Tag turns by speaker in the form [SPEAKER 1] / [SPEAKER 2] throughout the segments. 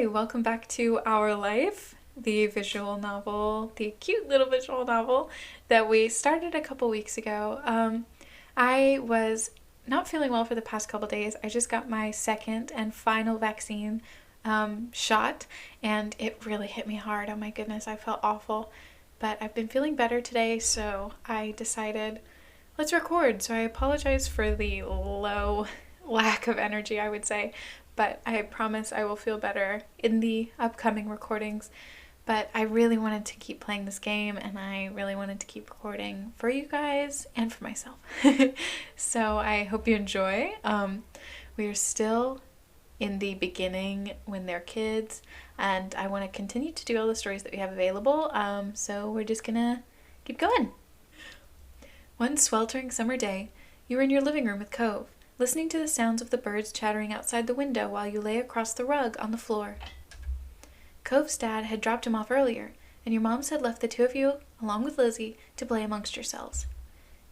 [SPEAKER 1] Hi, welcome back to Our Life, the visual novel, the cute little visual novel that we started a couple weeks ago. I was not feeling well for the past couple days. I just got my second and final vaccine shot, and it really hit me hard. Oh my goodness, I felt awful. But I've been feeling better today, so I decided let's record. So I apologize for the low lack of energy, I would say, but I promise I will feel better in the upcoming recordings. But I really wanted to keep playing this game, and I really wanted to keep recording for you guys and for myself. So I hope you enjoy. We are still in the beginning when they're kids, and I want to continue to do all the stories that we have available. So we're just gonna keep going. One sweltering summer day, you were in your living room with Cove, listening to the sounds of the birds chattering outside the window while you lay across the rug on the floor. Cove's dad had dropped him off earlier, and your moms had left the two of you, along with Lizzie, to play amongst yourselves.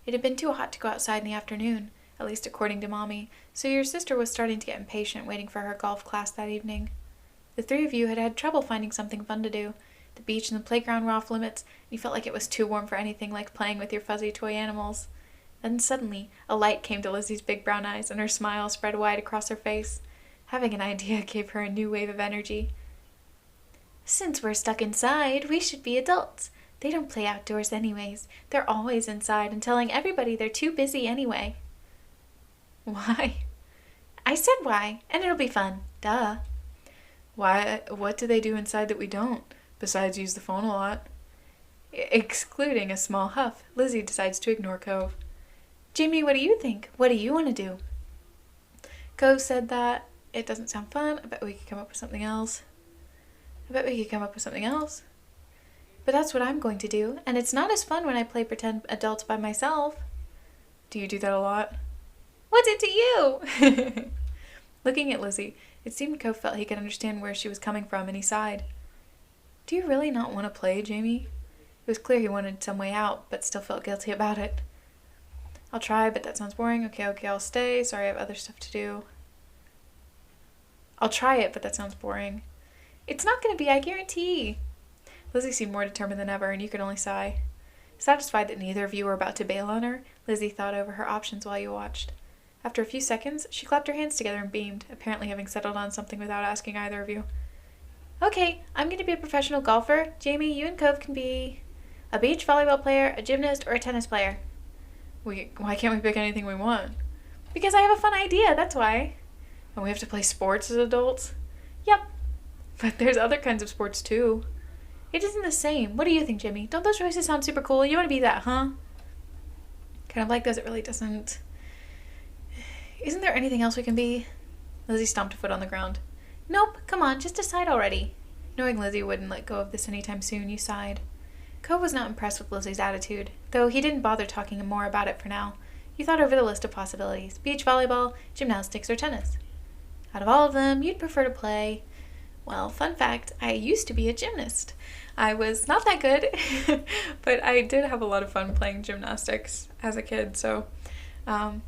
[SPEAKER 1] It had been too hot to go outside in the afternoon, at least according to Mommy, so your sister was starting to get impatient waiting for her golf class that evening. The three of you had had trouble finding something fun to do. The beach and the playground were off limits, and you felt like it was too warm for anything like playing with your fuzzy toy animals. Then suddenly, a light came to Lizzie's big brown eyes, and her smile spread wide across her face. Having an idea gave her a new wave of energy. "Since we're stuck inside, we should be adults. They don't play outdoors anyways. They're always inside and telling everybody they're too busy anyway." "Why?" "I said why, and it'll be fun. Duh." "Why? What do they do inside that we don't, besides use the phone a lot?" Excluding a small huff, Lizzie decides to ignore Cove. "Jamie, what do you think? What do you want to do?" Cove said that it doesn't sound fun. I bet we could come up with something else. But that's what I'm going to do, and it's not as fun when I play pretend adults by myself. Do you do that a lot? What's it to you? Looking at Lizzie, it seemed Cove felt he could understand where she was coming from, and he sighed. "Do you really not want to play, Jamie?" It was clear he wanted some way out, but still felt guilty about it. "I'll try, but that sounds boring. Okay, I'll stay. Sorry, I have other stuff to do." "I'll try it, but that sounds boring." "It's not going to be, I guarantee." Lizzie seemed more determined than ever, and you could only sigh. Satisfied that neither of you were about to bail on her, Lizzie thought over her options while you watched. After a few seconds, she clapped her hands together and beamed, apparently having settled on something without asking either of you. "Okay, I'm going to be a professional golfer. Jamie, you and Cove can be a beach volleyball player, a gymnast, or a tennis player." Why can't we pick anything we want? "Because I have a fun idea, that's why." "And we have to play sports as adults?" "Yep." "But there's other kinds of sports too." "It isn't the same. What do you think, Jimmy? Don't those choices sound super cool? You want to be that, huh?" "Kind of like those, it really doesn't. Isn't there anything else we can be?" Lizzie stomped a foot on the ground. "Nope, come on, just decide already." Knowing Lizzie wouldn't let go of this anytime soon, you sighed. Cove was not impressed with Lizzie's attitude, though he didn't bother talking more about it for now. You thought over the list of possibilities: beach volleyball, gymnastics, or tennis. Out of all of them, you'd prefer to play... Well, fun fact, I used to be a gymnast. I was not that good, but I did have a lot of fun playing gymnastics as a kid, so... and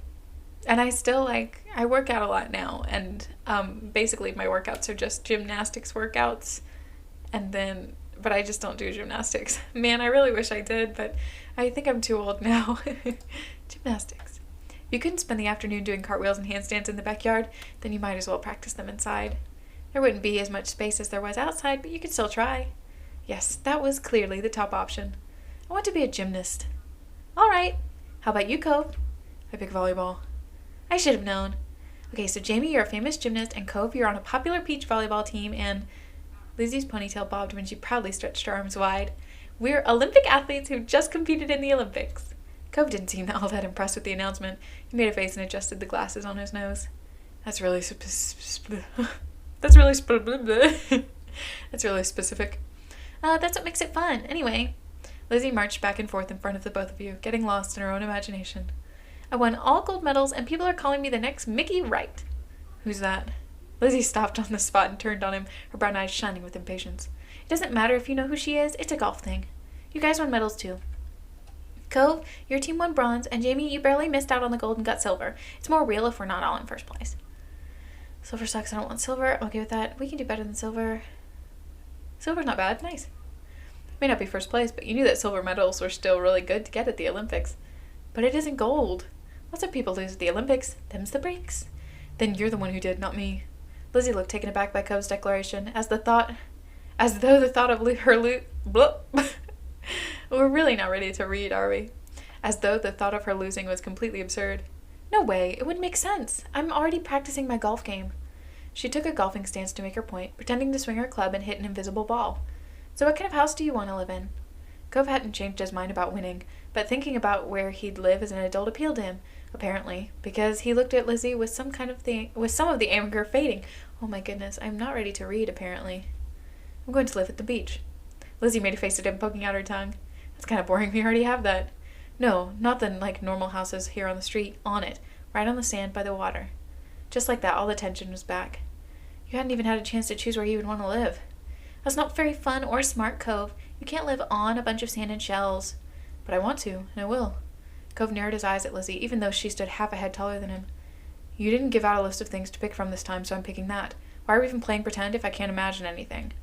[SPEAKER 1] I still, I work out a lot now, and basically my workouts are just gymnastics workouts, but I just don't do gymnastics. Man, I really wish I did, but I think I'm too old now. Gymnastics. If you couldn't spend the afternoon doing cartwheels and handstands in the backyard, then you might as well practice them inside. There wouldn't be as much space as there was outside, but you could still try. Yes, that was clearly the top option. I want to be a gymnast. All right. How about you, Cove? I pick volleyball. I should have known. Okay, so Jamie, you're a famous gymnast, and Cove, you're on a popular beach volleyball team, and... Lizzie's ponytail bobbed when she proudly stretched her arms wide. "We're Olympic athletes who just competed in the Olympics." Cove didn't seem all that impressed with the announcement. He made a face and adjusted the glasses on his nose. That's really specific. That's what makes it fun. Anyway, Lizzie marched back and forth in front of the both of you, getting lost in her own imagination. "I won all gold medals, and people are calling me the next Mickey Wright." "Who's that?" Lizzie stopped on the spot and turned on him, her brown eyes shining with impatience. "It doesn't matter if you know who she is. It's a golf thing. You guys won medals too. Cove, your team won bronze, and Jamie, you barely missed out on the gold and got silver. It's more real if we're not all in first place." Silver sucks. I don't want silver. I'm okay with that. We can do better than silver. Silver's not bad. Nice. May not be first place, but you knew that silver medals were still really good to get at the Olympics. But it isn't gold. Lots of people lose at the Olympics. Them's the breaks. Then you're the one who did, not me. Lizzie looked taken aback by Cove's declaration, as though the thought of We're really not ready to read, are we? As though the thought of her losing was completely absurd. No way, it wouldn't make sense. I'm already practicing my golf game. She took a golfing stance to make her point, pretending to swing her club and hit an invisible ball. So what kind of house do you want to live in? Cove hadn't changed his mind about winning, but thinking about where he'd live as an adult appealed to him, apparently, because he looked at Lizzie with some of the anger fading. Oh my goodness, I'm not ready to read, apparently. I'm going to live at the beach. Lizzie made a face at him, poking out her tongue. That's kind of boring, we already have that. No, not the normal houses here on the street, on it, right on the sand by the water. Just like that, all the tension was back. You hadn't even had a chance to choose where you would want to live. That's not very fun or smart, Cove. You can't live on a bunch of sand and shells. But I want to, and I will. Cove narrowed his eyes at Lizzie, even though she stood half a head taller than him. You didn't give out a list of things to pick from this time, so I'm picking that. Why are we even playing pretend if I can't imagine anything?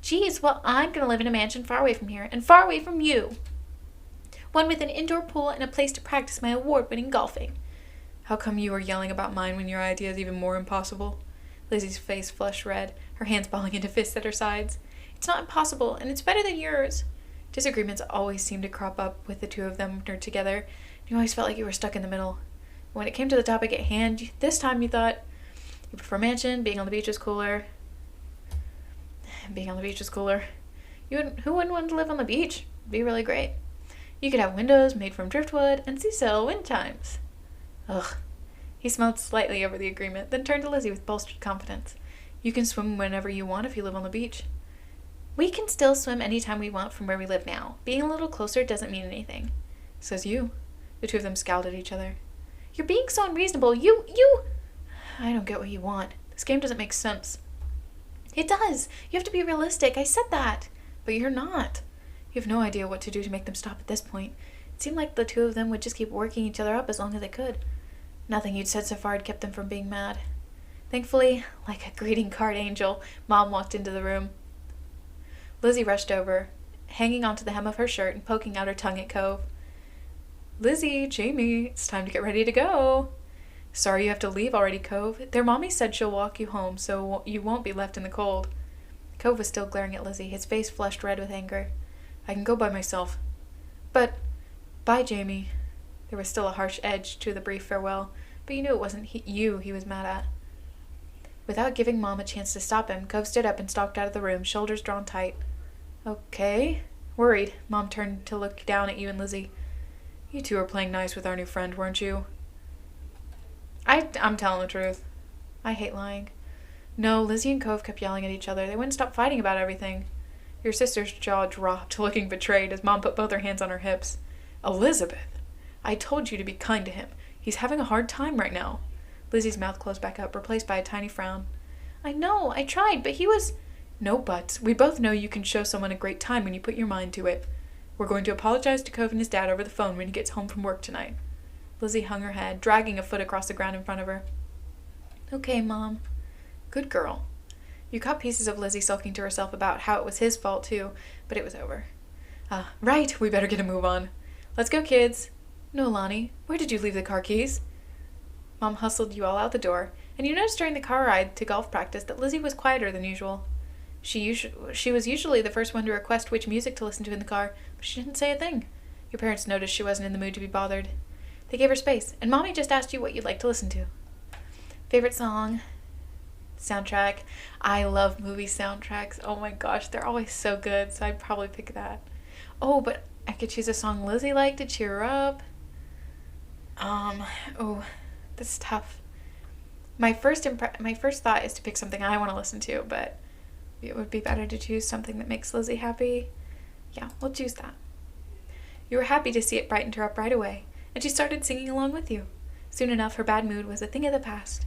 [SPEAKER 1] Geez, well, I'm going to live in a mansion far away from here, and far away from you. One with an indoor pool and a place to practice my award-winning golfing. How come you were yelling about mine when your idea is even more impossible? Lizzie's face flushed red, her hands balling into fists at her sides. It's not impossible, and it's better than yours. Disagreements always seemed to crop up with the two of them together, and you always felt like you were stuck in the middle. When it came to the topic at hand, this time you thought, you prefer mansion, being on the beach is cooler. Being on the beach is cooler. Who wouldn't want to live on the beach? It'd be really great. You could have windows made from driftwood and see sail wind chimes. Ugh. He smiled slightly over the agreement, then turned to Lizzie with bolstered confidence. You can swim whenever you want if you live on the beach. We can still swim any time we want from where we live now. Being a little closer doesn't mean anything. Says you. The two of them scowled at each other. You're being so unreasonable. You... I don't get what you want. This game doesn't make sense. It does. You have to be realistic. I said that. But you're not. You have no idea what to do to make them stop at this point. It seemed like the two of them would just keep working each other up as long as they could. Nothing you'd said so far had kept them from being mad. Thankfully, like a greeting card angel, Mom walked into the room. Lizzie rushed over, hanging onto the hem of her shirt and poking out her tongue at Cove. Lizzie, Jamie, it's time to get ready to go. Sorry you have to leave already, Cove. Their mommy said she'll walk you home, so you won't be left in the cold. Cove was still glaring at Lizzie, his face flushed red with anger. I can go by myself. But, bye, Jamie. There was still a harsh edge to the brief farewell, but you knew it wasn't you he was mad at. Without giving Mom a chance to stop him, Cove stood up and stalked out of the room, shoulders drawn tight. Okay. Worried, Mom turned to look down at you and Lizzie. You two were playing nice with our new friend, weren't you? I'm telling the truth. I hate lying. No, Lizzie and Cove kept yelling at each other. They wouldn't stop fighting about everything. Your sister's jaw dropped, looking betrayed, as Mom put both her hands on her hips. Elizabeth, I told you to be kind to him. He's having a hard time right now. Lizzie's mouth closed back up, replaced by a tiny frown. I know, I tried, but he was... No buts. We both know you can show someone a great time when you put your mind to it. We're going to apologize to Cove and his dad over the phone when he gets home from work tonight. Lizzie hung her head, dragging a foot across the ground in front of her. Okay, Mom. Good girl. You caught pieces of Lizzie sulking to herself about how it was his fault, too, but it was over. Right, we better get a move on. Let's go, kids. No, Lonnie, where did you leave the car keys? Mom hustled you all out the door, and you noticed during the car ride to golf practice that Lizzie was quieter than usual. She was usually the first one to request which music to listen to in the car, but she didn't say a thing. Your parents noticed she wasn't in the mood to be bothered. They gave her space, and Mommy just asked you what you'd like to listen to. Favorite song? Soundtrack. I love movie soundtracks. Oh my gosh, they're always so good, so I'd probably pick that. Oh, but I could choose a song Lizzie liked to cheer her up. This is tough. My first thought is to pick something I want to listen to, but it would be better to choose something that makes Lizzie happy. Yeah, we'll choose that. You were happy to see it brightened her up right away, and she started singing along with you. Soon enough, her bad mood was a thing of the past.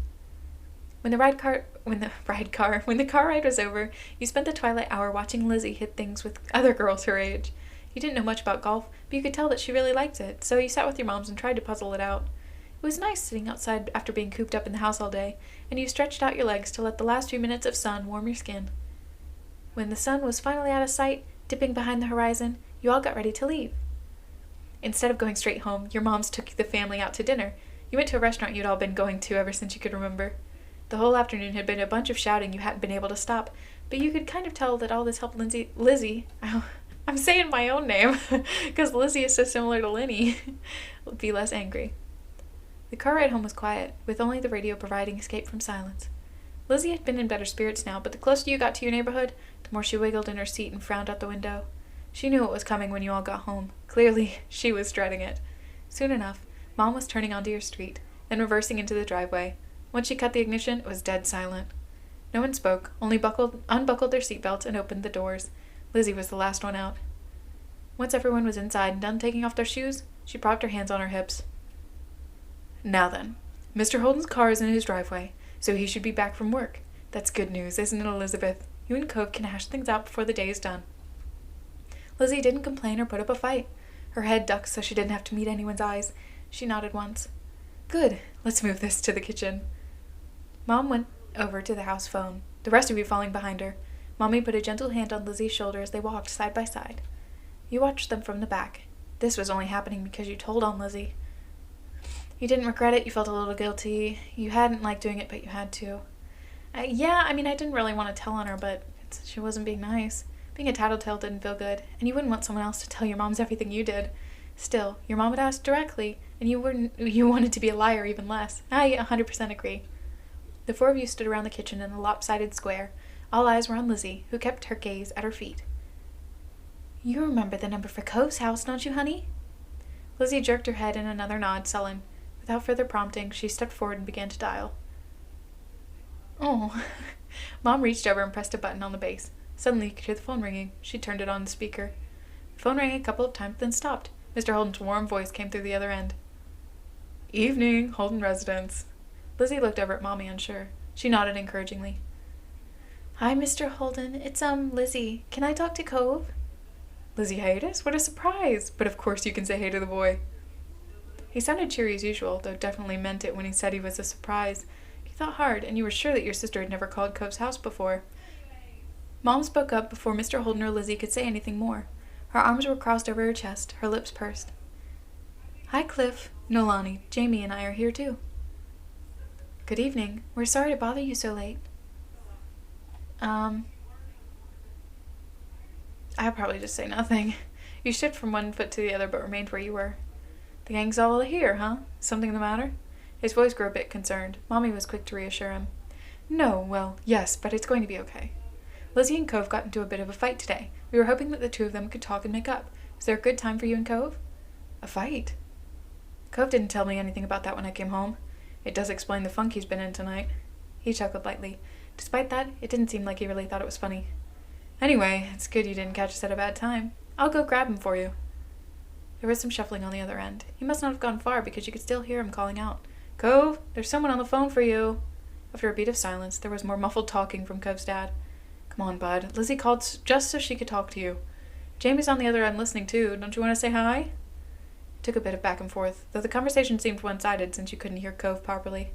[SPEAKER 1] When the car ride was over, you spent the twilight hour watching Lizzie hit things with other girls her age. You didn't know much about golf, but you could tell that she really liked it, so you sat with your moms and tried to puzzle it out. It was nice sitting outside after being cooped up in the house all day, and you stretched out your legs to let the last few minutes of sun warm your skin. When the sun was finally out of sight, dipping behind the horizon, you all got ready to leave. Instead of going straight home, your moms took the family out to dinner. You went to a restaurant you'd all been going to ever since you could remember. The whole afternoon had been a bunch of shouting you hadn't been able to stop, but you could kind of tell that all this helped Lizzie, I'm saying my own name, because Lizzie is so similar to Lenny, be less angry. The car ride home was quiet, with only the radio providing escape from silence. Lizzie had been in better spirits now, but the closer you got to your neighborhood, the more she wiggled in her seat and frowned out the window. She knew what was coming when you all got home. Clearly, she was dreading it. Soon enough, Mom was turning onto your street, then reversing into the driveway. Once she cut the ignition, it was dead silent. No one spoke, only unbuckled their seatbelts and opened the doors. Lizzie was the last one out. Once everyone was inside and done taking off their shoes, she propped her hands on her hips. Now then, Mr. Holden's car is in his driveway, so he should be back from work. That's good news, isn't it, Elizabeth? You and Cove can hash things out before the day is done. Lizzie didn't complain or put up a fight. Her head ducked so she didn't have to meet anyone's eyes. She nodded once. Good, let's move this to the kitchen. Mom went over to the house phone, the rest of you falling behind her. Mommy put a gentle hand on Lizzie's shoulder as they walked side by side. You watched them from the back. This was only happening because you told on Lizzie. You didn't regret it, you felt a little guilty. You hadn't liked doing it, but you had to. I didn't really want to tell on her, but she wasn't being nice. Being a tattletale didn't feel good, and you wouldn't want someone else to tell your moms everything you did. Still, your mom would ask directly, and you wanted to be a liar even less. I 100% agree. The four of you stood around the kitchen in a lopsided square. All eyes were on Lizzie, who kept her gaze at her feet. You remember the number for Cove's house, don't you, honey? Lizzie jerked her head in another nod, sullen. Without further prompting, she stepped forward and began to dial. Oh. Mom reached over and pressed a button on the base. Suddenly, you could hear the phone ringing. She turned it on the speaker. The phone rang a couple of times, then stopped. Mr. Holden's warm voice came through the other end. Evening, Holden residence. Lizzie looked over at Mommy, unsure. She nodded encouragingly. Hi, Mr. Holden. It's, Lizzie. Can I talk to Cove? Lizzie Hayes? What a surprise! But of course you can say hey to the boy. He sounded cheery as usual, though definitely meant it when he said he was a surprise. You thought hard, and you were sure that your sister had never called Cove's house before. Mom spoke up before Mr. Holden or Lizzie could say anything more. Her arms were crossed over her chest, her lips pursed. Hi, Cliff. Nolani, Jamie and I are here too. Good evening. We're sorry to bother you so late. I'll probably just say nothing. You shifted from one foot to the other but remained where you were. The gang's all here, huh? Something the matter? His voice grew a bit concerned. Mommy was quick to reassure him. No, well, yes, but it's going to be okay. Lizzie and Cove got into a bit of a fight today. We were hoping that the two of them could talk and make up. Is there a good time for you and Cove? A fight? Cove didn't tell me anything about that when I came home. It does explain the funk he's been in tonight. He chuckled lightly. Despite that, it didn't seem like he really thought it was funny. Anyway, it's good you didn't catch us at a bad time. I'll go grab him for you. There was some shuffling on the other end. He must not have gone far because you could still hear him calling out. Cove, there's someone on the phone for you. After a beat of silence, there was more muffled talking from Cove's dad. Come on, bud. Lizzie called just so she could talk to you. Jamie's on the other end listening too. Don't you want to say hi? It took a bit of back and forth, though the conversation seemed one-sided since you couldn't hear Cove properly.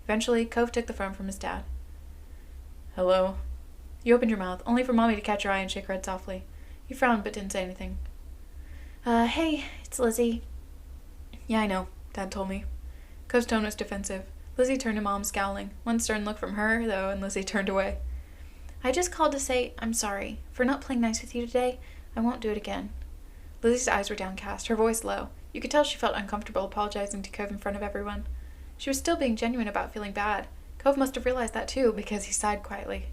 [SPEAKER 1] Eventually, Cove took the phone from his dad. Hello. You opened your mouth, only for Mommy to catch your eye and shake her head softly. You frowned but didn't say anything. Hey, it's Lizzie. Yeah, I know. Dad told me. Cove's tone was defensive. Lizzie turned to Mom, scowling. One stern look from her, though, and Lizzie turned away. I just called to say I'm sorry. For not playing nice with you today, I won't do it again. Lizzie's eyes were downcast, her voice low. You could tell she felt uncomfortable apologizing to Cove in front of everyone. She was still being genuine about feeling bad. Cove must have realized that too, because he sighed quietly.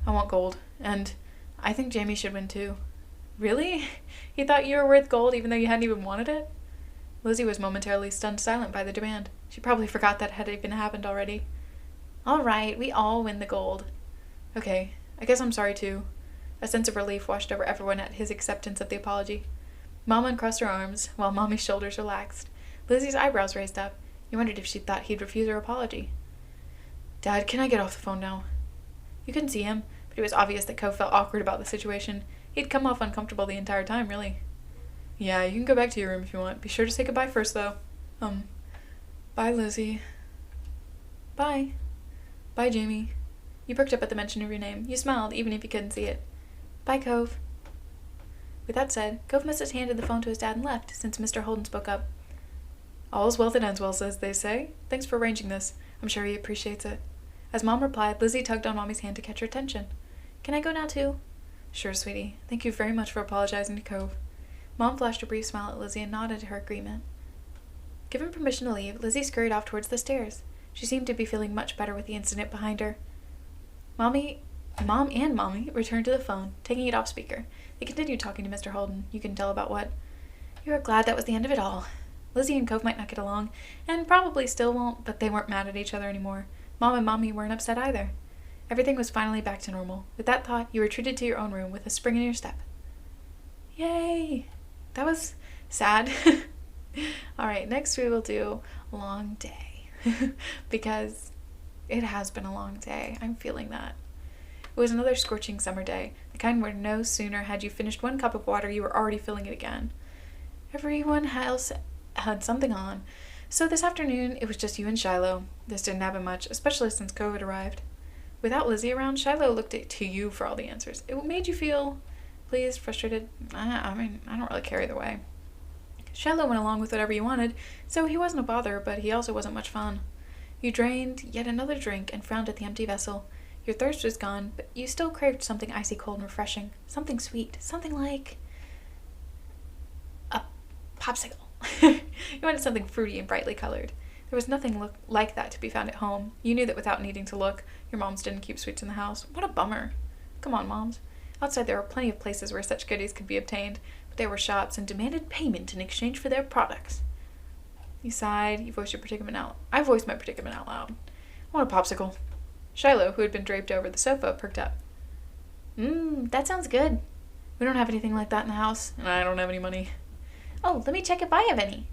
[SPEAKER 1] I want gold, and I think Jamie should win too. Really? You thought you were worth gold even though you hadn't even wanted it? Lizzie was momentarily stunned silent by the demand. She probably forgot that had even happened already. All right, we all win the gold. Okay, I guess I'm sorry too. A sense of relief washed over everyone at his acceptance of the apology. Mom uncrossed her arms, while Mommy's shoulders relaxed. Lizzie's eyebrows raised up. You wondered if she thought he'd refuse her apology. Dad, can I get off the phone now? You couldn't see him, but it was obvious that Cove felt awkward about the situation. He'd come off uncomfortable the entire time, really. Yeah, you can go back to your room if you want. Be sure to say goodbye first, though. Bye, Lizzie. Bye. Bye, Jamie. You perked up at the mention of your name. You smiled, even if you couldn't see it. Bye, Cove. With that said, Cove must have handed the phone to his dad and left, since Mr. Holden spoke up. All's well that ends well, as they say. Thanks for arranging this. I'm sure he appreciates it. As Mom replied, Lizzie tugged on Mommy's hand to catch her attention. Can I go now, too? Sure, sweetie. Thank you very much for apologizing to Cove. Mom flashed a brief smile at Lizzie and nodded her agreement. Given permission to leave, Lizzie scurried off towards the stairs. She seemed to be feeling much better with the incident behind her. Mom and Mommy returned to the phone, taking it off speaker. They continued talking to Mr. Holden. You can tell about what. You are glad that was the end of it all. Lizzie and Cove might not get along, and probably still won't, but they weren't mad at each other anymore. Mom and Mommy weren't upset either. Everything was finally back to normal. With that thought, you retreated to your own room with a spring in your step. Yay! That was sad. Alright, next we will do long day. Because it has been a long day. I'm feeling that. It was another scorching summer day, the kind where no sooner had you finished one cup of water, you were already filling it again. Everyone else had something on, so this afternoon it was just you and Shiloh. This didn't happen much, especially since COVID arrived. Without Lizzie around, Shiloh looked to you for all the answers. It made you feel pleased, frustrated. I don't really care either way. Shiloh went along with whatever you wanted, so he wasn't a bother, but he also wasn't much fun. You drained yet another drink and frowned at the empty vessel. Your thirst was gone, but you still craved something icy cold and refreshing. Something sweet. Something like a popsicle. You wanted something fruity and brightly colored. There was nothing like that to be found at home. You knew that without needing to look. Your moms didn't keep sweets in the house. What a bummer. Come on, moms. Outside there were plenty of places where such goodies could be obtained, but there were shops and demanded payment in exchange for their products. You sighed. You voiced your predicament out. I voiced my predicament out loud. I want a popsicle. Shiloh, who had been draped over the sofa, perked up. That sounds good. We don't have anything like that in the house, and I don't have any money. Oh, let me check if I have any.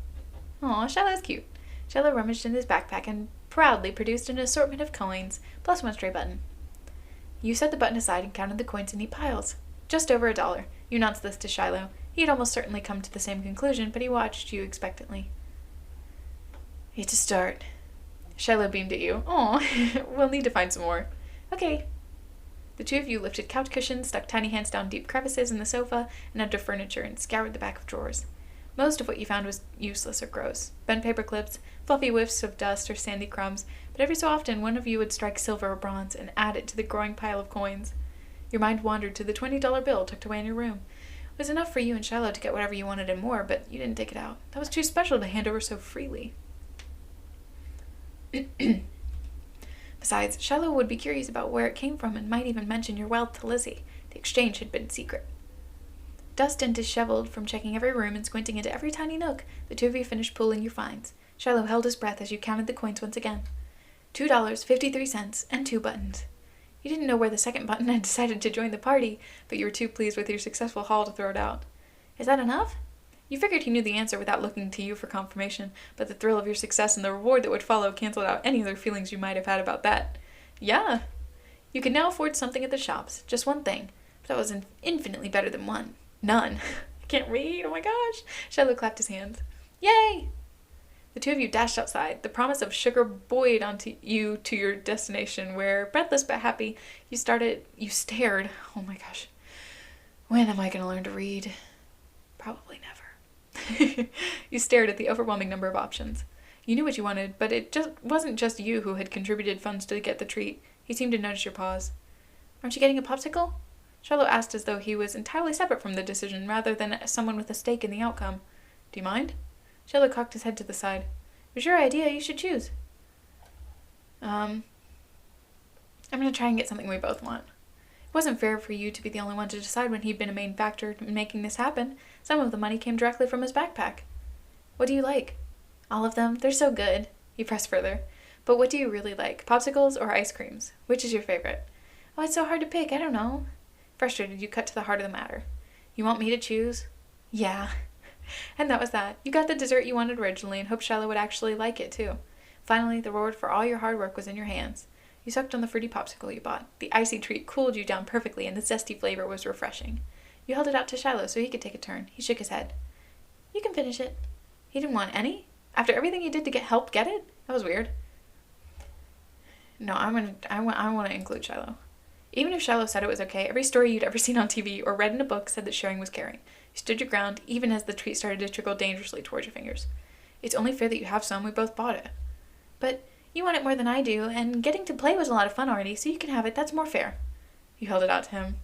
[SPEAKER 1] Aw, Shiloh's cute. Shiloh rummaged in his backpack and proudly produced an assortment of coins, plus one stray button. You set the button aside and counted the coins in neat piles. Just over $1. You announced this to Shiloh. He had almost certainly come to the same conclusion, but he watched you expectantly. Need to start. Shiloh beamed at you. Aw, we'll need to find some more. Okay. The two of you lifted couch cushions, stuck tiny hands down deep crevices in the sofa and under furniture, and scoured the back of drawers. Most of what you found was useless or gross. Bent paper clips, fluffy whiffs of dust or sandy crumbs, but every so often one of you would strike silver or bronze and add it to the growing pile of coins. Your mind wandered to the $20 bill tucked away in your room. It was enough for you and Shiloh to get whatever you wanted and more, but you didn't take it out. That was too special to hand over so freely. Besides, Shiloh would be curious about where it came from and might even mention your wealth to Lizzie. The exchange had been secret. Dust and disheveled from checking every room and squinting into every tiny nook, the two of you finished pooling your finds. Shiloh held his breath as you counted the coins once again. $2.53 and 2 buttons. You didn't know where the second button had decided to join the party, but you were too pleased with your successful haul to throw it out. Is that enough? You figured he knew the answer without looking to you for confirmation, but the thrill of your success and the reward that would follow canceled out any other feelings you might have had about that. Yeah. You could now afford something at the shops, just one thing, but that was infinitely better than one. None. I can't read, oh my gosh. Shiloh clapped his hands. Yay! The two of you dashed outside, the promise of sugar buoyed onto you to your destination, where, breathless but happy, you stared. Oh my gosh. When am I going to learn to read? Probably never. You stared at the overwhelming number of options. You knew what you wanted, but it wasn't just you who had contributed funds to get the treat. He seemed to notice your pause. Aren't you getting a popsicle? Shiloh asked as though he was entirely separate from the decision, rather than someone with a stake in the outcome. Do you mind? Shiloh cocked his head to the side. It was your idea, you should choose. I'm going to try and get something we both want. It wasn't fair for you to be the only one to decide when he'd been a main factor in making this happen. Some of the money came directly from his backpack. What do you like? All of them. They're so good. He pressed further. But what do you really like? Popsicles or ice creams? Which is your favorite? Oh, it's so hard to pick. I don't know. Frustrated, you cut to the heart of the matter. You want me to choose? Yeah. And that was that. You got the dessert you wanted originally and hoped Shiloh would actually like it, too. Finally, the reward for all your hard work was in your hands. You sucked on the fruity popsicle you bought. The icy treat cooled you down perfectly, and the zesty flavor was refreshing. You held it out to Shiloh so he could take a turn. He shook his head. You can finish it. He didn't want any? After everything you did to help get it? That was weird. No, I want to include Shiloh. Even if Shiloh said it was okay, every story you'd ever seen on TV or read in a book said that sharing was caring. You stood your ground, even as the treat started to trickle dangerously towards your fingers. It's only fair that you have some. We both bought it. But you want it more than I do, and getting to play was a lot of fun already, so you can have it. That's more fair. You held it out to him.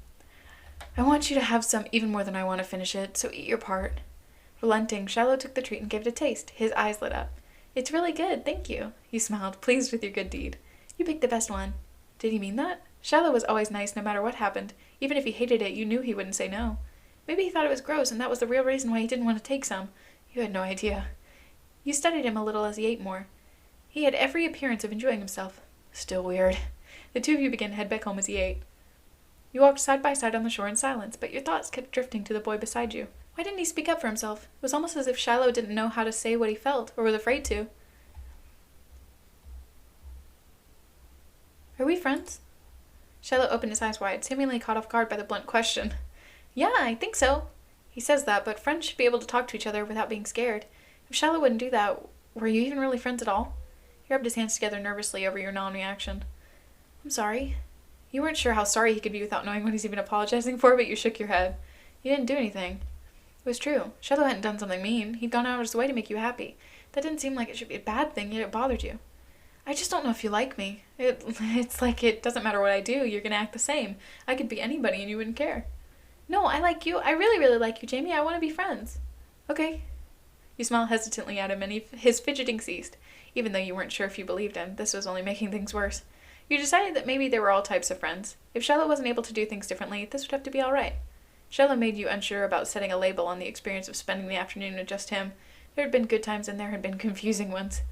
[SPEAKER 1] I want you to have some even more than I want to finish it, so eat your part. Relenting, Shiloh took the treat and gave it a taste. His eyes lit up. It's really good, thank you. He smiled, pleased with your good deed. You picked the best one. Did he mean that? Shiloh was always nice no matter what happened. Even if he hated it, you knew he wouldn't say no. Maybe he thought it was gross, and that was the real reason why he didn't want to take some. You had no idea. You studied him a little as he ate more. He had every appearance of enjoying himself. Still weird. The two of you began to head back home as he ate. You walked side by side on the shore in silence, but your thoughts kept drifting to the boy beside you. Why didn't he speak up for himself? It was almost as if Shiloh didn't know how to say what he felt, or was afraid to. Are we friends? Shiloh opened his eyes wide, seemingly caught off guard by the blunt question. Yeah, I think so. He says that, but friends should be able to talk to each other without being scared. If Shiloh wouldn't do that, were you even really friends at all? He rubbed his hands together nervously over your non-reaction. I'm sorry. You weren't sure how sorry he could be without knowing what he's even apologizing for, but you shook your head. You didn't do anything. It was true. Shiloh hadn't done something mean. He'd gone out of his way to make you happy. That didn't seem like it should be a bad thing, yet it bothered you. I just don't know if you like me. It's like it doesn't matter what I do, you're gonna act the same. I could be anybody and you wouldn't care. No, I like you. I really, really like you, Jamie. I want to be friends. Okay. You smiled hesitantly at him and his fidgeting ceased. Even though you weren't sure if you believed him, this was only making things worse. You decided that maybe there were all types of friends. If Shiloh wasn't able to do things differently, this would have to be all right. Shiloh made you unsure about setting a label on the experience of spending the afternoon with just him. There had been good times and there had been confusing ones.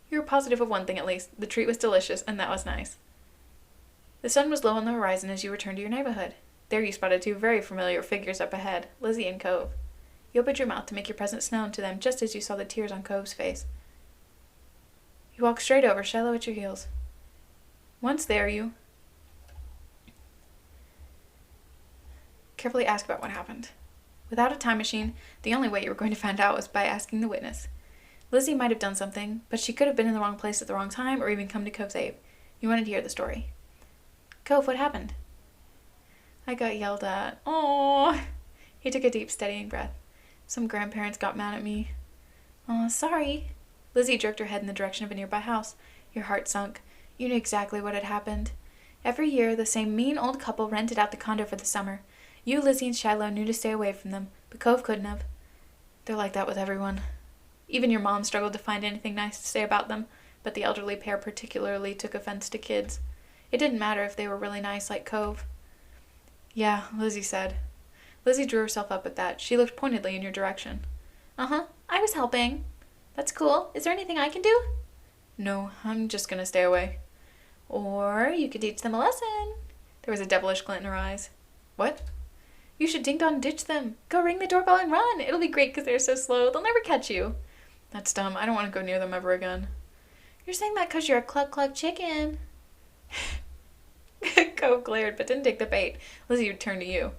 [SPEAKER 1] You were positive of one thing at least. The treat was delicious, and that was nice. The sun was low on the horizon as you returned to your neighborhood. There you spotted two very familiar figures up ahead, Lizzie and Cove. You opened your mouth to make your presence known to them just as you saw the tears on Cove's face. You walked straight over, Shiloh at your heels. Once there, you carefully asked about what happened. Without a time machine, the only way you were going to find out was by asking the witness. Lizzie might have done something, but she could have been in the wrong place at the wrong time or even come to Cove's aid. You wanted to hear the story. Cove, what happened? I got yelled at. Aww. He took a deep, steadying breath. Some grandparents got mad at me. Aw, sorry. Lizzie jerked her head in the direction of a nearby house. Your heart sunk. You knew exactly what had happened. Every year, the same mean old couple rented out the condo for the summer. You, Lizzie, and Shiloh knew to stay away from them, but Cove couldn't have. They're like that with everyone. Even your mom struggled to find anything nice to say about them, but the elderly pair particularly took offense to kids. It didn't matter if they were really nice like Cove. Yeah, Lizzie said. Lizzie drew herself up at that. She looked pointedly in your direction. Uh-huh, I was helping. That's cool. Is there anything I can do? No, I'm just gonna stay away. Or you could teach them a lesson. There was a devilish glint in her eyes. What? You should ding-dong ditch them. Go ring the doorbell and run. It'll be great because they're so slow. They'll never catch you. That's dumb. I don't want to go near them ever again. You're saying that because you're a cluck-cluck chicken. Cove glared, but didn't take the bait. Lizzie turned to you.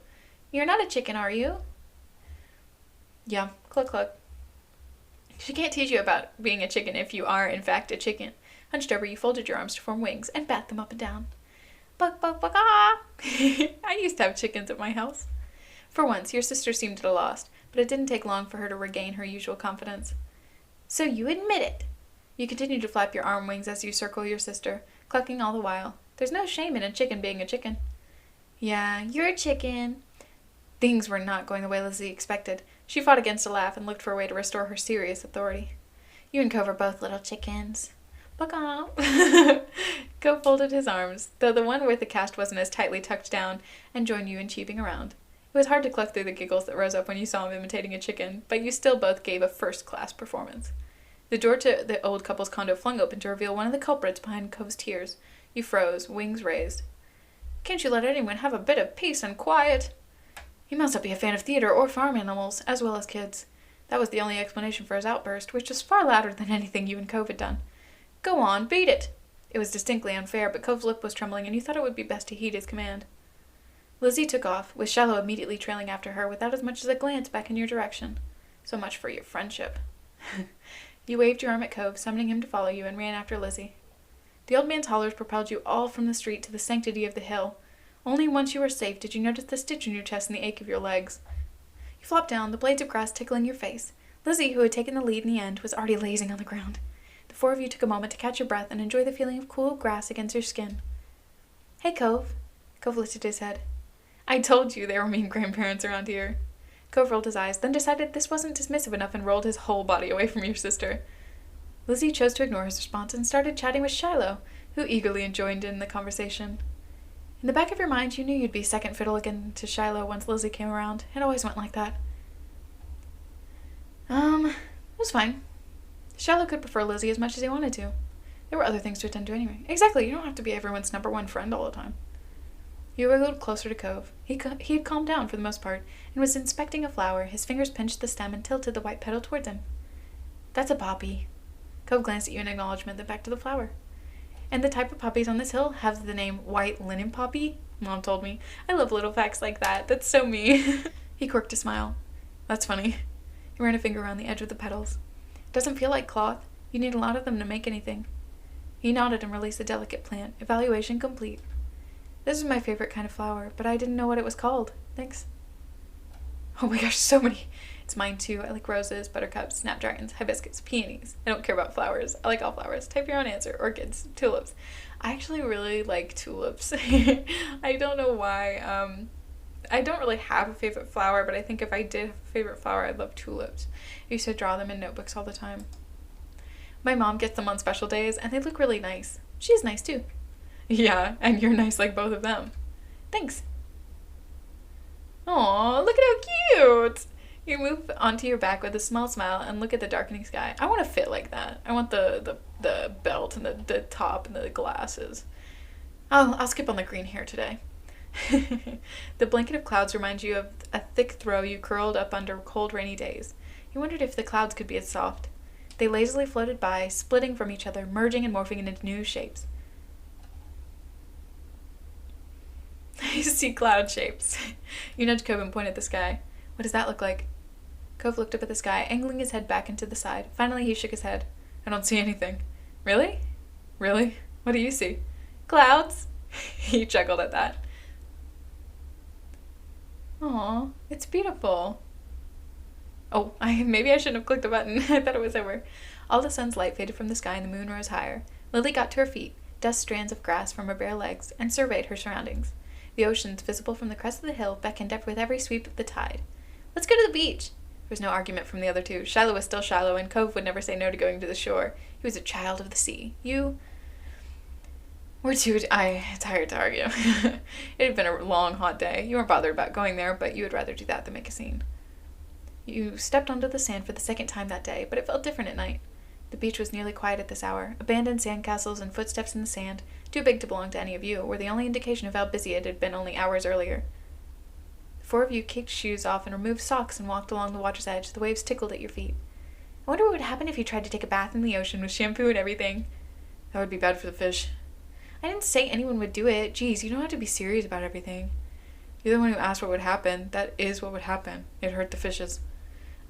[SPEAKER 1] You're not a chicken, are you? Yeah, cluck-cluck. She can't teach you about being a chicken if you are, in fact, a chicken. Hunched over, you folded your arms to form wings and bat them up and down. Buck, buck, buck, ah! I used to have chickens at my house. For once, your sister seemed at a loss, but it didn't take long for her to regain her usual confidence. So you admit it. You continue to flap your arm wings as you circle your sister, clucking all the while. There's no shame in a chicken being a chicken. Yeah, you're a chicken. Things were not going the way Lizzie expected. She fought against a laugh and looked for a way to restore her serious authority. You and Cove are both little chickens. Baka. Cove folded his arms, though the one with the cast wasn't as tightly tucked down, and joined you in cheeping around. It was hard to cluck through the giggles that rose up when you saw him imitating a chicken, but you still both gave a first-class performance. The door to the old couple's condo flung open to reveal one of the culprits behind Cove's tears. You froze, wings raised. Can't you let anyone have a bit of peace and quiet? He must not be a fan of theater or farm animals, as well as kids. That was the only explanation for his outburst, which was far louder than anything you and Cove had done. Go on, beat it! It was distinctly unfair, but Cove's lip was trembling, and you thought it would be best to heed his command. Lizzie took off, with Shiloh immediately trailing after her without as much as a glance back in your direction. So much for your friendship. You waved your arm at Cove, summoning him to follow you, and ran after Lizzie. The old man's hollers propelled you all from the street to the sanctity of the hill. Only once you were safe did you notice the stitch in your chest and the ache of your legs. You flopped down, the blades of grass tickling your face. Lizzie, who had taken the lead in the end, was already lazing on the ground. The four of you took a moment to catch your breath and enjoy the feeling of cool grass against your skin. Hey, Cove. Cove lifted his head. I told you there were mean grandparents around here. Cove rolled his eyes, then decided this wasn't dismissive enough and rolled his whole body away from your sister. Lizzie chose to ignore his response and started chatting with Shiloh, who eagerly joined in the conversation. In the back of your mind, you knew you'd be second fiddle again to Shiloh once Lizzie came around. It always went like that. It was fine. Shiloh could prefer Lizzie as much as he wanted to. There were other things to attend to anyway. Exactly, you don't have to be everyone's number one friend all the time. You wiggled closer to Cove. He had calmed down for the most part, and was inspecting a flower. His fingers pinched the stem and tilted the white petal towards him. That's a poppy. Cove glanced at you in acknowledgement, then back to the flower. And the type of poppies on this hill have the name white linen poppy, Mom told me. I love little facts like that. That's so me. He quirked a smile. That's funny. He ran a finger around the edge of the petals. It doesn't feel like cloth. You need a lot of them to make anything. He nodded and released the delicate plant. Evaluation complete. This is my favorite kind of flower, but I didn't know what it was called. Thanks. Oh my gosh, so many. It's mine too. I like roses, buttercups, snapdragons, hibiscus, peonies. I don't care about flowers. I like all flowers. Type your own answer. Orchids, tulips. I actually really like tulips. I don't know why. I don't really have a favorite flower, but I think if I did have a favorite flower, I'd love tulips. I used to draw them in notebooks all the time. My mom gets them on special days, and they look really nice. She's nice too. Yeah, and you're nice like both of them. Thanks. Aw, look at how cute! You move onto your back with a small smile and look at the darkening sky. I want to fit like that. I want the belt and the top and the glasses. I'll skip on the green hair today. The blanket of clouds reminds you of a thick throw you curled up under cold rainy days. You wondered if the clouds could be as soft. They lazily floated by, splitting from each other, merging and morphing into new shapes. I see cloud shapes. You nudged Cove and pointed at the sky. What does that look like? Cove looked up at the sky, angling his head back into the side. Finally, he shook his head. I don't see anything. Really? Really? What do you see? Clouds? He chuckled at that. Aw, it's beautiful. Oh, maybe I shouldn't have clicked the button. I thought it was over. All the sun's light faded from the sky and the moon rose higher. Lily got to her feet, dust strands of grass from her bare legs, and surveyed her surroundings. The oceans, visible from the crest of the hill, beckoned with every sweep of the tide. Let's go to the beach. There was no argument from the other two. Shiloh was still Shiloh, and Cove would never say no to going to the shore. He was a child of the sea. You were too tired to argue. It had been a long, hot day. You weren't bothered about going there, but you would rather do that than make a scene. You stepped onto the sand for the second time that day, but it felt different at night. The beach was nearly quiet at this hour. Abandoned sandcastles and footsteps in the sand, too big to belong to any of you, were the only indication of how busy it had been only hours earlier. The four of you kicked shoes off and removed socks and walked along the water's edge. The waves tickled at your feet. I wonder what would happen if you tried to take a bath in the ocean with shampoo and everything. That would be bad for the fish. I didn't say anyone would do it. Geez, you don't have to be serious about everything. You're the one who asked what would happen. That is what would happen. It'd hurt the fishes.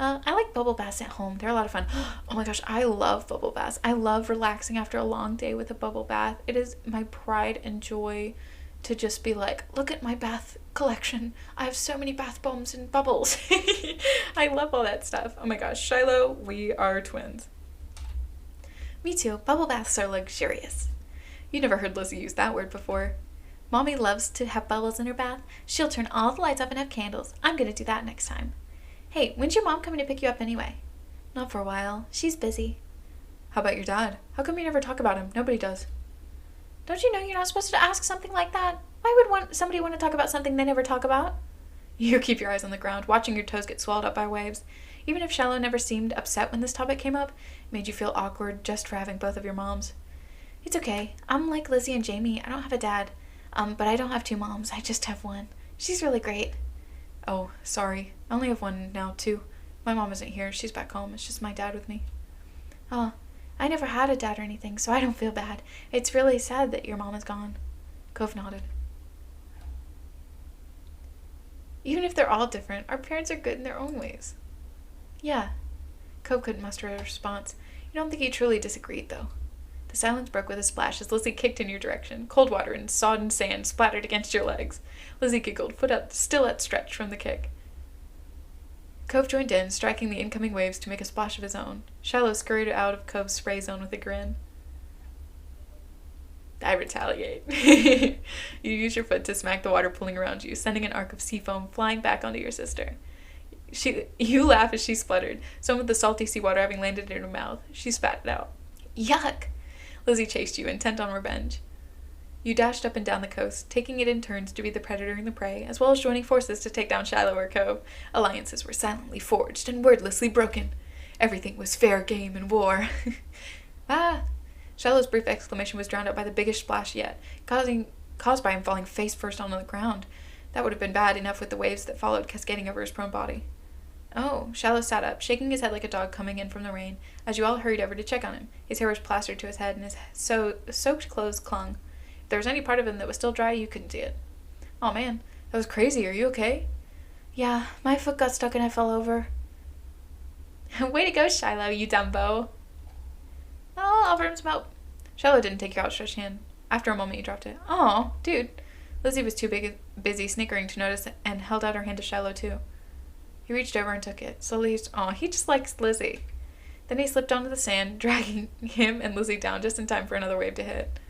[SPEAKER 1] I like bubble baths at home. They're a lot of fun. Oh my gosh, I love bubble baths. I love relaxing after a long day with a bubble bath. It is my pride and joy to just be like, look at my bath collection. I have so many bath bombs and bubbles. I love all that stuff. Oh my gosh, Shiloh, we are twins. Me too. Bubble baths are luxurious. You never heard Lizzie use that word before. Mommy loves to have bubbles in her bath. She'll turn all the lights up and have candles. I'm going to do that next time. Hey, when's your mom coming to pick you up anyway? Not for a while. She's busy. How about your dad? How come you never talk about him? Nobody does. Don't you know you're not supposed to ask something like that? Why would somebody want to talk about something they never talk about? You keep your eyes on the ground, watching your toes get swallowed up by waves. Even if Shiloh never seemed upset when this topic came up, it made you feel awkward just for having both of your moms. It's okay. I'm like Lizzie and Jamie. I don't have a dad. But I don't have two moms. I just have one. She's really great. Oh, sorry. I only have one now, too. My mom isn't here. She's back home. It's just my dad with me. Oh, I never had a dad or anything, so I don't feel bad. It's really sad that your mom is gone. Cove nodded. Even if they're all different, our parents are good in their own ways. Yeah. Cove couldn't muster a response. You don't think he truly disagreed, though. The silence broke with a splash as Lizzie kicked in your direction. Cold water and sodden sand splattered against your legs. Lizzie giggled, foot out, still outstretched from the kick. Cove joined in, striking the incoming waves to make a splash of his own. Shiloh scurried out of Cove's spray zone with a grin. I retaliate. You use your foot to smack the water pooling around you, sending an arc of sea foam flying back onto your sister. You laugh as she spluttered, some of the salty seawater having landed in her mouth. She spat it out. Yuck! Lizzie chased you, intent on revenge. You dashed up and down the coast, taking it in turns to be the predator and the prey, as well as joining forces to take down Shiloh or Cove. Alliances were silently forged and wordlessly broken. Everything was fair game in war. Ah! Shiloh's brief exclamation was drowned out by the biggest splash yet, caused by him falling face first onto the ground. That would have been bad enough with the waves that followed cascading over his prone body. Oh, Shiloh sat up, shaking his head like a dog coming in from the rain, as you all hurried over to check on him. His hair was plastered to his head, and his soaked clothes clung. If there was any part of him that was still dry, you couldn't see it. Oh man, that was crazy. Are you okay? Yeah, my foot got stuck and I fell over. Way to go, Shiloh, you Dumbo. Oh, I'll bring some help. Shiloh didn't take your outstretched hand. After a moment, you dropped it. Oh, dude. Lizzie was too busy snickering to notice and held out her hand to Shiloh, too. He reached over and took it. Slowly, he just likes Lizzie. Then he slipped onto the sand, dragging him and Lizzie down just in time for another wave to hit.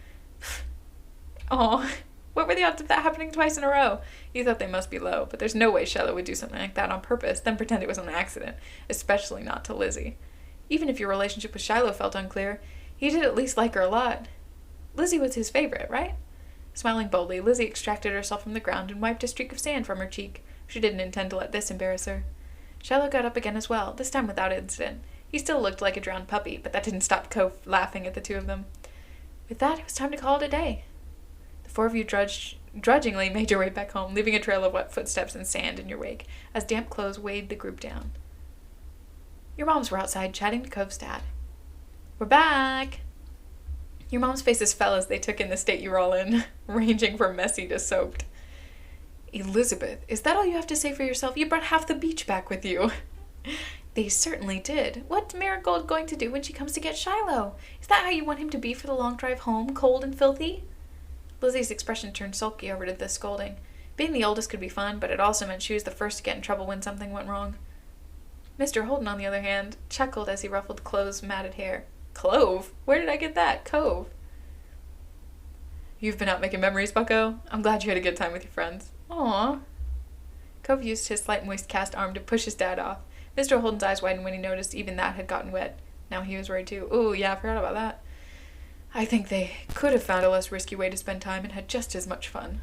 [SPEAKER 1] Oh, what were the odds of that happening twice in a row? You thought they must be low, but there's no way Shiloh would do something like that on purpose, then pretend it was an accident, especially not to Lizzie. Even if your relationship with Shiloh felt unclear, he did at least like her a lot. Lizzie was his favorite, right? Smiling boldly, Lizzie extracted herself from the ground and wiped a streak of sand from her cheek. She didn't intend to let this embarrass her. Shiloh got up again as well, this time without incident. He still looked like a drowned puppy, but that didn't stop Cove laughing at the two of them. With that, it was time to call it a day. The four of you drudgingly made your way back home, leaving a trail of wet footsteps and sand in your wake, as damp clothes weighed the group down. Your moms were outside chatting to Cove's dad. We're back! Your mom's faces fell as they took in the state you were all in, ranging from messy to soaked. Elizabeth, is that all you have to say for yourself? You brought half the beach back with you. They certainly did. What's Marigold going to do when she comes to get Shiloh? Is that how you want him to be for the long drive home, cold and filthy? Lizzie's expression turned sulky over to this scolding. Being the oldest could be fun, but it also meant she was the first to get in trouble when something went wrong. Mr. Holden, on the other hand, chuckled as he ruffled Clove's matted hair. Clove? Where did I get that? Cove. You've been out making memories, bucko? I'm glad you had a good time with your friends. Aww. Cove used his slight moist cast arm to push his dad off. Mr. Holden's eyes widened when he noticed even that had gotten wet. Now he was worried too. Ooh, yeah, I forgot about that. I think they could have found a less risky way to spend time and had just as much fun.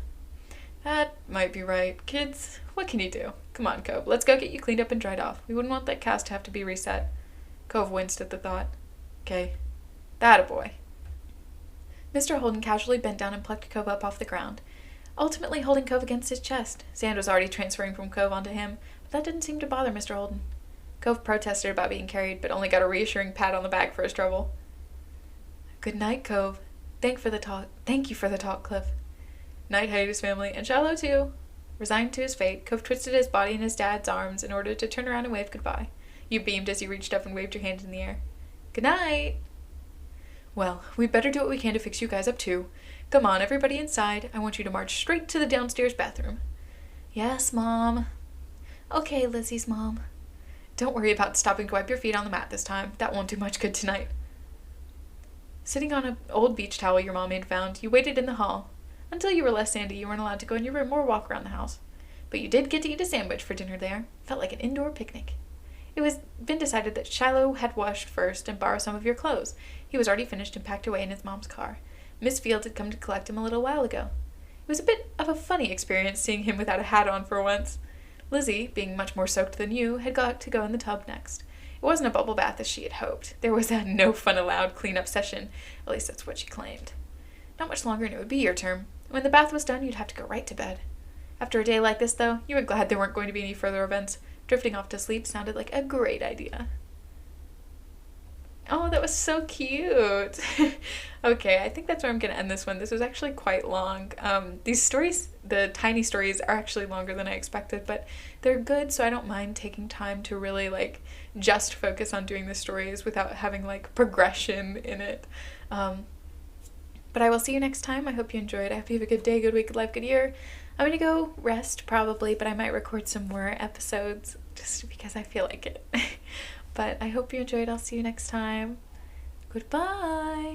[SPEAKER 1] That might be right. Kids, what can you do? Come on, Cove. Let's go get you cleaned up and dried off. We wouldn't want that cast to have to be reset. Cove winced at the thought. Okay. That a boy. Mr. Holden casually bent down and plucked Cove up off the ground, ultimately holding Cove against his chest. Sand was already transferring from Cove onto him, but that didn't seem to bother Mr. Holden. Cove protested about being carried, but only got a reassuring pat on the back for his trouble. Good night, Cove. Thank you for the talk, Cliff. Night hiatus family, and Shiloh too. Resigned to his fate, Cove twisted his body in his dad's arms in order to turn around and wave goodbye. You beamed as you reached up and waved your hand in the air. Good night! Well, we'd better do what we can to fix you guys up too. Come on, everybody inside. I want you to march straight to the downstairs bathroom. Yes, Mom. Okay, Lizzie's mom. Don't worry about stopping to wipe your feet on the mat this time. That won't do much good tonight. Sitting on an old beach towel your mom had found, you waited in the hall. Until you were less sandy, you weren't allowed to go in your room or walk around the house. But you did get to eat a sandwich for dinner there. Felt like an indoor picnic. It was been decided that Shiloh had washed first and borrow some of your clothes. He was already finished and packed away in his mom's car. Miss Fields had come to collect him a little while ago. It was a bit of a funny experience seeing him without a hat on for once. Lizzie, being much more soaked than you, had got to go in the tub next. It wasn't a bubble bath as she had hoped. There was a no fun allowed clean-up session. At least that's what she claimed. Not much longer and it would be your turn. When the bath was done, you'd have to go right to bed. After a day like this, though, you were glad there weren't going to be any further events. Drifting off to sleep sounded like a great idea. Oh, that was so cute. Okay, I think that's where I'm gonna end this one. This was actually quite long. These stories, the tiny stories, are actually longer than I expected, but they're good, so I don't mind taking time to really like just focus on doing the stories without having like progression in it. Um, but I will see you next time. I hope you enjoyed. I hope you have a good day, good week, good life, good year. I'm gonna go rest probably, but I might record some more episodes just because I feel like it. But I hope you enjoyed. I'll see you next time. Goodbye.